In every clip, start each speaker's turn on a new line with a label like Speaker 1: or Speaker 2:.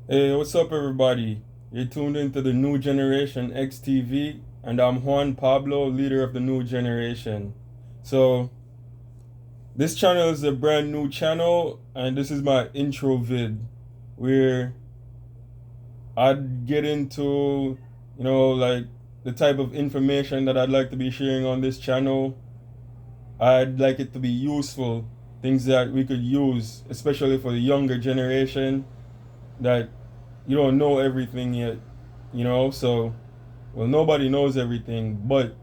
Speaker 1: Hey, what's up, everybody? You're tuned into the New Generation XTV, and I'm Juan Pablo, leader of the New Generation. So, this channel is a brand new channel, and this is my intro vid where I'd get into, like the type of information that I'd like to be sharing on this channel. I'd like it to be useful, things that we could use, especially for the younger generation that you don't know everything yet. So, well, nobody knows everything, but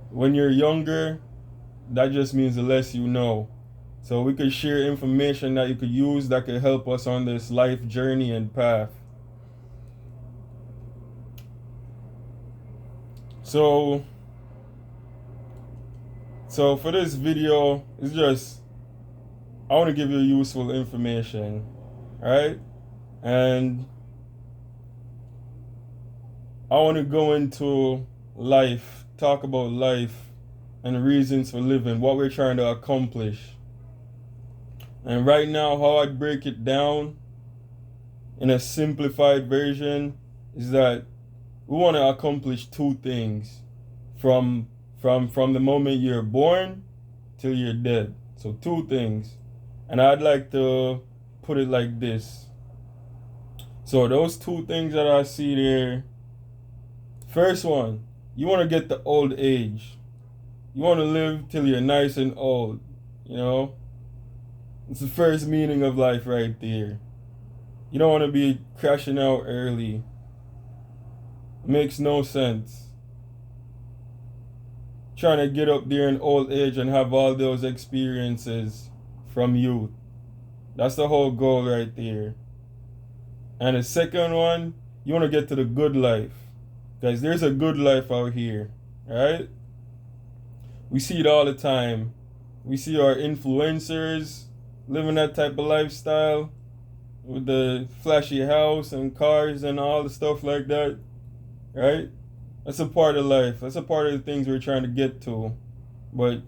Speaker 1: when you're younger, that just means the less you know. So we could share information that you could use that could help us on this life journey and path. So, so for this video, it's just I want to give you useful information, right? And I want to go into life, talk about life and reasons for living, what we're trying to accomplish. And right now, how I'd break it down in a simplified version is that we want to accomplish two things from from the moment you're born till you're dead. So two things. And I'd like to put it like this. So those two things that I see there, first one, you want to get the old age. You want to live till you're nice and old, you know? It's the first meaning of life right there. You don't want to be crashing out early. It makes no sense. Trying to get up there in old age and have all those experiences from youth. That's the whole goal right there. And the second one, you want to get to the good life. Guys, there's a good life out here, right? We see it all the time. We see our influencers living that type of lifestyle with the flashy house and cars and all the stuff like that, right? That's a part of life. That's a part of the things we're trying to get to. But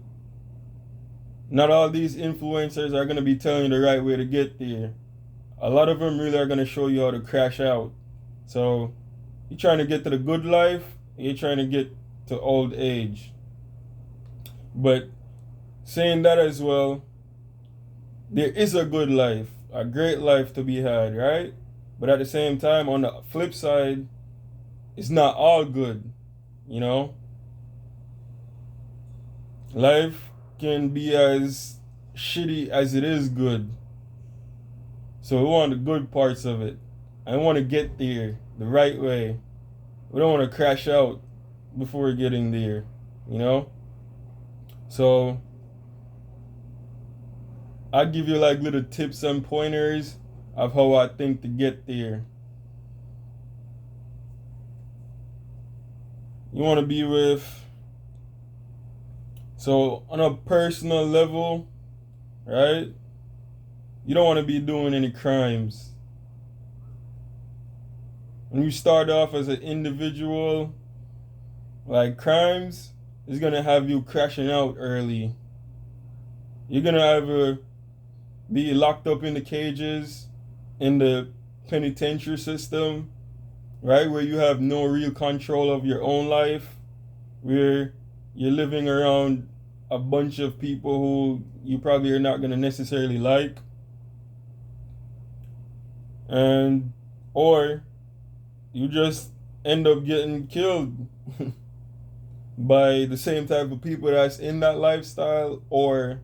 Speaker 1: not all these influencers are going to be telling you the right way to get there. A lot of them really are going to show you how to crash out. So you're trying to get to the good life, you're trying to get to old age. But saying that as well, there is a good life, a great life to be had, right? But at the same time, on the flip side, it's not all good, you know? Life can be as shitty as it is good. So we want the good parts of it. I want to get there the right way. We don't want to crash out before getting there, you know? So I'll give you like little tips and pointers of how I think to get there. You want to be with, so on a personal level, right? You don't want to be doing any crimes. When you start off as an individual, like crimes is gonna have you crashing out early. You're gonna either be locked up in the cages in the penitentiary system, right? Where you have no real control of your own life, where you're living around a bunch of people who you probably are not gonna necessarily like. And or you just end up getting killed by the same type of people that's in that lifestyle or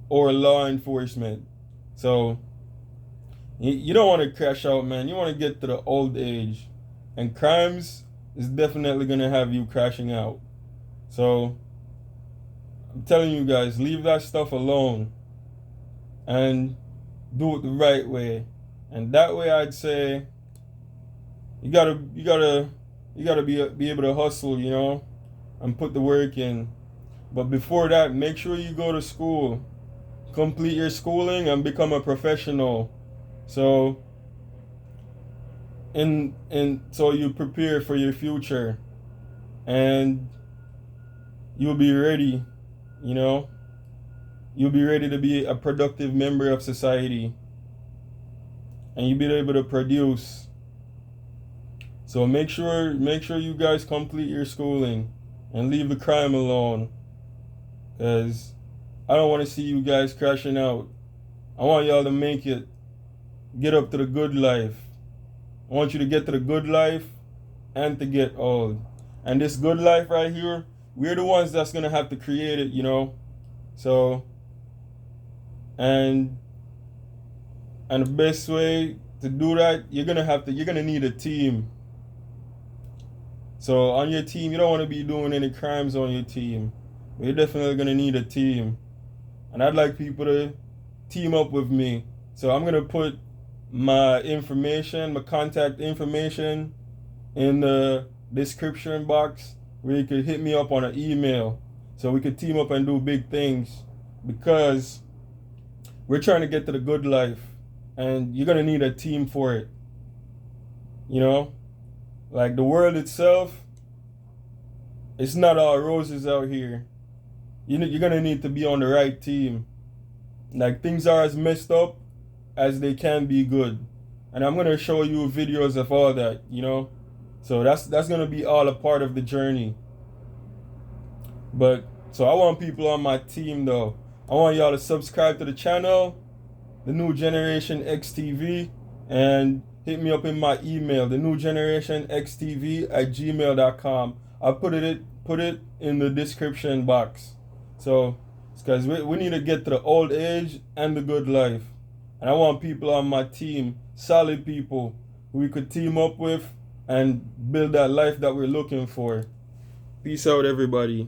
Speaker 1: law enforcement. So you don't want to crash out, man. You want to get to the old age, and crimes is definitely gonna have you crashing out. So I'm telling you guys, leave that stuff alone and do it the right way. And that way, I'd say you gotta be able to hustle, and put the work in. But before that, make sure you go to school, complete your schooling, and become a professional. So so you prepare for your future, and you'll be ready. You know, you'll be ready to be a productive member of society. and you'll be able to produce. So make sure you guys complete your schooling and leave the crime alone, because I don't want to see you guys crashing out. I want y'all to make it, get up to the good life. I want you to get to the good life and to get old. And this good life right here, we're the ones that's gonna have to create it, you know. So, and the best way to do that, you're gonna need a team. So on your team, you don't want to be doing any crimes on your team. You're definitely gonna need a team, and I'd like people to team up with me. So I'm gonna put my information, my contact information, in the description box where you could hit me up on an email, so we could team up and do big things, because we're trying to get to the good life, and you're gonna need a team for it. You know, like the world itself, it's not all roses out here. You're gonna need to be on the right team. Like, things are as messed up as they can be good, and I'm gonna show you videos of all that. You know, so that's gonna be all a part of the journey. But so I want people on my team though. I want y'all to subscribe to the channel, The New Generation XTV, and hit me up in my email, thenewgenerationxtv@gmail.com. I'll put it in the description box. So it's because we need to get to the old age and the good life. And I want people on my team, solid people who we could team up with and build that life that we're looking for. Peace out, everybody.